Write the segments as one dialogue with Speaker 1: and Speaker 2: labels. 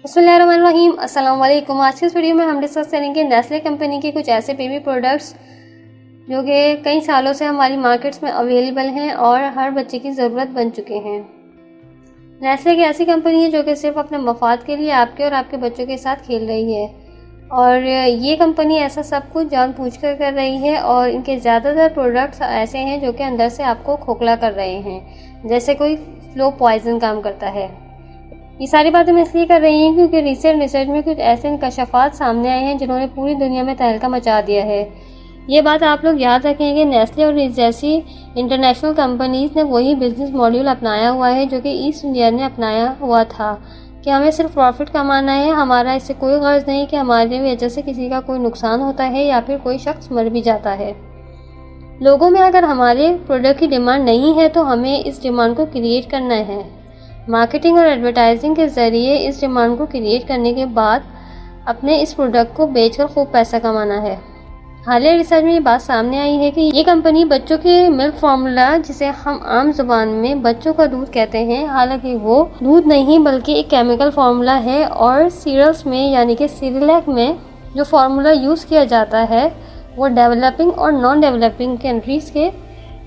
Speaker 1: बिस्मिल्लाहिर्रहमानिर्रहीम। अस्सलाम वालेकुम। आज की इस वीडियो में हम डिस्कस करेंगे नेस्ले कंपनी के कुछ ऐसे बेबी प्रोडक्ट्स जो कि कई सालों से हमारी मार्केट्स में अवेलेबल हैं और हर बच्चे की ज़रूरत बन चुके हैं। नेस्ले एक ऐसी कंपनी है जो कि सिर्फ अपने मफाद के लिए आपके और आपके बच्चों के साथ खेल रही है और ये कंपनी ऐसा सब कुछ जानबूझकर कर रही है और इनके ज़्यादातर प्रोडक्ट्स ऐसे हैं जो कि अंदर से आपको खोखला कर रहे हैं, जैसे कोई स्लो पॉइजन काम करता है। ये सारी बातें मैं इसलिए कर रही हूँ क्योंकि रिसेंट रिसर्च में कुछ ऐसे इंकशाफात सामने आए हैं जिन्होंने पूरी दुनिया में तहलका मचा दिया है। ये बात आप लोग याद रखेंगे, नेस्ले और जैसी इंटरनेशनल कंपनीज़ ने वही बिजनेस मॉड्यूल अपनाया हुआ है जो कि ईस्ट इंडिया ने अपनाया हुआ था कि हमें सिर्फ प्रॉफिट कमाना है। हमारा इससे कोई गर्ज नहीं कि हमारी वजह से किसी का कोई नुकसान होता है या फिर कोई शख्स मर भी जाता है। लोगों में अगर हमारे प्रोडक्ट की डिमांड नहीं है तो हमें इस डिमांड को क्रिएट करना है। मार्केटिंग और एडवर्टाइजिंग के ज़रिए इस डिमांड को क्रिएट करने के बाद अपने इस प्रोडक्ट को बेचकर खूब पैसा कमाना है। हालिया रिसर्च में ये बात सामने आई है कि ये कंपनी बच्चों के मिल्क फार्मूला, जिसे हम आम जुबान में बच्चों का दूध कहते हैं, हालांकि वो दूध नहीं बल्कि एक केमिकल फार्मूला है और सीरियल्स में यानी कि सिरिलैक में जो फार्मूला यूज़ किया जाता है वो डेवलपिंग और नॉन डेवलपिंग कंट्रीज़ के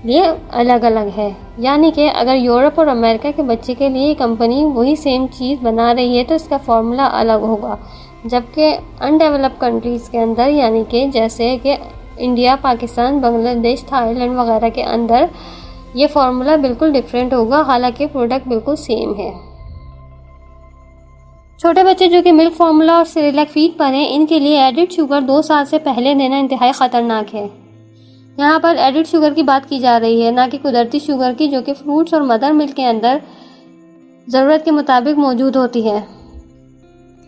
Speaker 1: लिए अलग अलग है। यानी कि अगर यूरोप और अमेरिका के बच्चे के लिए कंपनी वही सेम चीज़ बना रही है तो इसका फार्मूला अलग होगा, जबकि अनडेवलप्ड कंट्रीज़ के अंदर यानी कि जैसे कि इंडिया, पाकिस्तान, बांग्लादेश, थाईलैंड वगैरह के अंदर ये फार्मूला बिल्कुल डिफरेंट होगा, हालांकि प्रोडक्ट बिल्कुल सेम है। छोटे बच्चे जो कि मिल्क फार्मूला और सिरिलैक फीड पर हैं, इनके लिए एडिड शुगर 2 साल से पहले देना इंतहाई ख़तरनाक है। यहाँ पर एडिड शुगर की बात की जा रही है, ना कि कुदरती शुगर की, जो कि फ्रूट्स और मदर मिल्क के अंदर ज़रूरत के मुताबिक मौजूद होती है।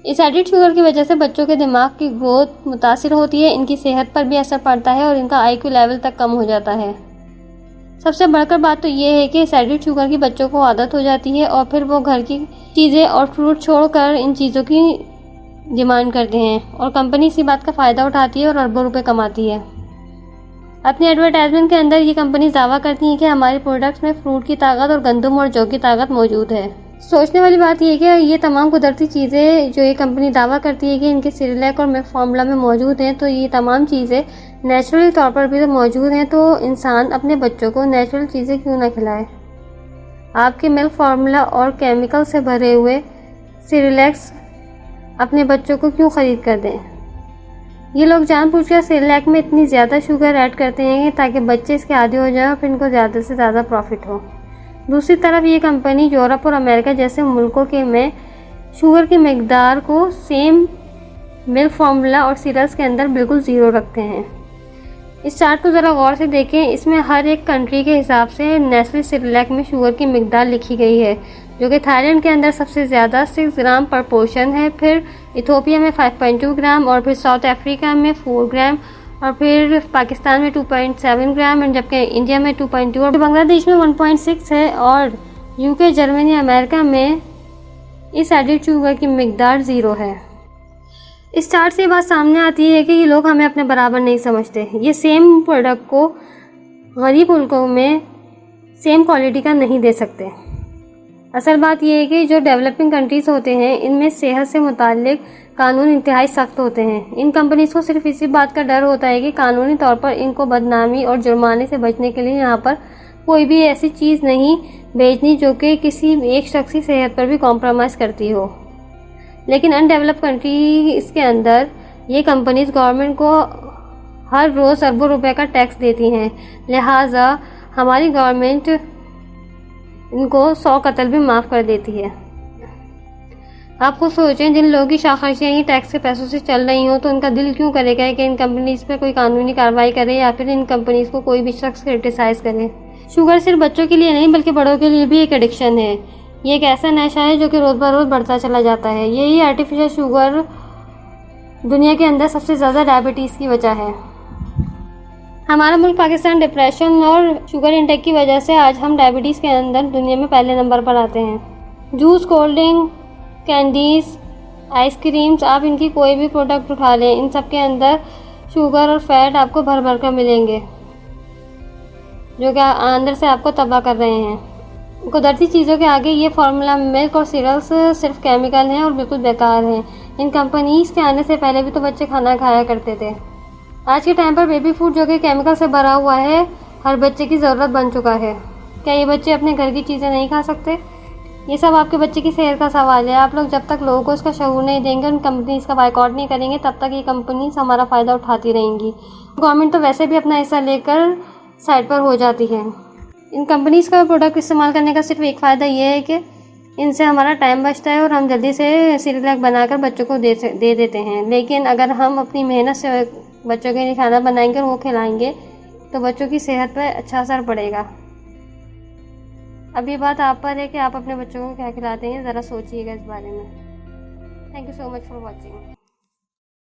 Speaker 1: इस एडिड शुगर की वजह से बच्चों के दिमाग की ग्रोथ मुतासिर होती है, इनकी सेहत पर भी असर पड़ता है और इनका IQ लेवल तक कम हो जाता है। सबसे बढ़कर बात तो ये है कि इस एडिड शुगर की बच्चों को आदत हो जाती है और फिर वो घर की चीज़ें और फ्रूट छोड़कर इन चीज़ों की डिमांड करते हैं और कंपनी इसी बात का फ़ायदा उठाती है और अरबों रुपये कमाती है। अपने एडवर्टाइजमेंट के अंदर ये कंपनी दावा करती है कि हमारे प्रोडक्ट्स में फ्रूट की ताकत और गंदम और जौ की ताकत मौजूद है। सोचने वाली बात यह है कि ये तमाम कुदरती चीज़ें जो ये कंपनी दावा करती है कि इनके सिरिलैक और मिल्क फार्मूला में मौजूद हैं, तो ये तमाम चीज़ें नेचुरली तौर पर भी तो मौजूद हैं, तो इंसान अपने बच्चों को नेचुरल चीज़ें क्यों ना खिलाए। आपके मिल्क फार्मूला और केमिकल से भरे हुए सिरिलैक्स अपने बच्चों को क्यों ख़रीद कर दें। ये लोग जानबूझकर सिरिलैक में इतनी ज़्यादा शुगर ऐड करते हैं ताकि बच्चे इसके आदी हो जाएं और फिर इनको ज़्यादा से ज़्यादा प्रॉफिट हो। दूसरी तरफ ये कंपनी यूरोप और अमेरिका जैसे मुल्कों के में शुगर की मकदार को सेम मिल्क फार्मूला और सीरियल्स के अंदर बिल्कुल ज़ीरो रखते हैं। इस चार्ट को ज़रा गौर से देखें, इसमें हर एक कंट्री के हिसाब से नेस्ले सिरिलैक में शुगर की मकदार लिखी गई है, जो कि थाईलैंड के अंदर सबसे ज़्यादा 6 ग्राम पर पोर्शन है, फिर इथियोपिया में 5.2 ग्राम और फिर साउथ अफ्रीका में 4 ग्राम और फिर पाकिस्तान में 2.7 ग्राम और जबकि इंडिया में 2.2 और बांग्लादेश में 1.6 है और UK, जर्मनी, अमेरिका में इस एडिड शुगर की मकदार 0 है। इस चार्ट से बात सामने आती है कि ये लोग हमें अपने बराबर नहीं समझते। ये सेम प्रोडक्ट को गरीब मुल्कों में सेम क्वालिटी का नहीं दे सकते। असल बात यह है कि जो डेवलपिंग कंट्रीज़ होते हैं इनमें सेहत से मुताल्लिक कानून इंतहाई सख्त होते हैं। इन कंपनीज़ को सिर्फ इसी बात का डर होता है कि कानूनी तौर पर इनको बदनामी और जुर्माने से बचने के लिए यहाँ पर कोई भी ऐसी चीज़ नहीं बेचनी जो कि किसी एक शख्स की सेहत पर भी कॉम्प्रोमाइज़ करती हो। लेकिन अनडेवलप कंट्री इसके अंदर ये कंपनीज़ गवर्नमेंट को हर रोज़ अरबों रुपए का टैक्स देती हैं, लिहाजा हमारी गवर्नमेंट इनको 100 कत्ल भी माफ़ कर देती है। आप खुद सोचें, जिन लोगों की शाखर्शियाँ ही टैक्स के पैसों से चल रही हों तो उनका दिल क्यों करेगा कि इन कंपनीज़ पर कोई कानूनी कार्रवाई करे या फिर इन कंपनीज़ को कोई भी शख्स क्रिटिसाइज़ करे। शुगर सिर्फ बच्चों के लिए नहीं बल्कि बड़ों के लिए भी एक एडिक्शन है। ये एक ऐसा नशा है जो कि रोज़ ब रोज़ बढ़ता चला जाता है। यही आर्टिफिशियल शुगर दुनिया के अंदर सबसे ज़्यादा डायबिटीज़ की वजह है। हमारा मुल्क पाकिस्तान डिप्रेशन और शुगर इंटेक की वजह से आज हम डायबिटीज़ के अंदर दुनिया में पहले नंबर पर आते हैं। Juice, cold drink, candies, ice creams, आप इनकी कोई भी प्रोडक्ट उठा लें, इन सब के अंदर शुगर और फैट आपको भर भर कर मिलेंगे जो कि अंदर से आपको तबाह कर रहे हैं। कुदरती चीज़ों के आगे ये फार्मूला मिल्क और सीरियल्स सिर्फ केमिकल हैं और बिल्कुल बेकार हैं। इन कंपनीज़ के आने से पहले भी तो बच्चे खाना खाया करते थे। आज के टाइम पर बेबी फूड जो कि केमिकल से भरा हुआ है, हर बच्चे की ज़रूरत बन चुका है। क्या ये बच्चे अपने घर की चीज़ें नहीं खा सकते? ये सब आपके बच्चे की सेहत का सवाल है। आप लोग जब तक लोगों को इसका शऊर नहीं देंगे, उन कंपनीज़ का बायकॉट नहीं करेंगे, तब तक ये कंपनीज़ हमारा फ़ायदा उठाती रहेंगी। गवर्नमेंट तो वैसे भी अपना हिस्सा लेकर साइड पर हो जाती है। इन कंपनीज़ का प्रोडक्ट इस्तेमाल करने का सिर्फ एक फ़ायदा ये है कि इनसे हमारा टाइम बचता है और हम जल्दी से सेरेलैक बनाकर बच्चों को दे देते हैं। लेकिन अगर हम अपनी मेहनत से बच्चों के लिए खाना बनाएंगे और वो खिलाएंगे तो बच्चों की सेहत पर अच्छा असर पड़ेगा। अब ये बात आप पर है कि आप अपने बच्चों को क्या खिलाते हैं, ज़रा सोचिएगा इस बारे में। Thank you so much for watching.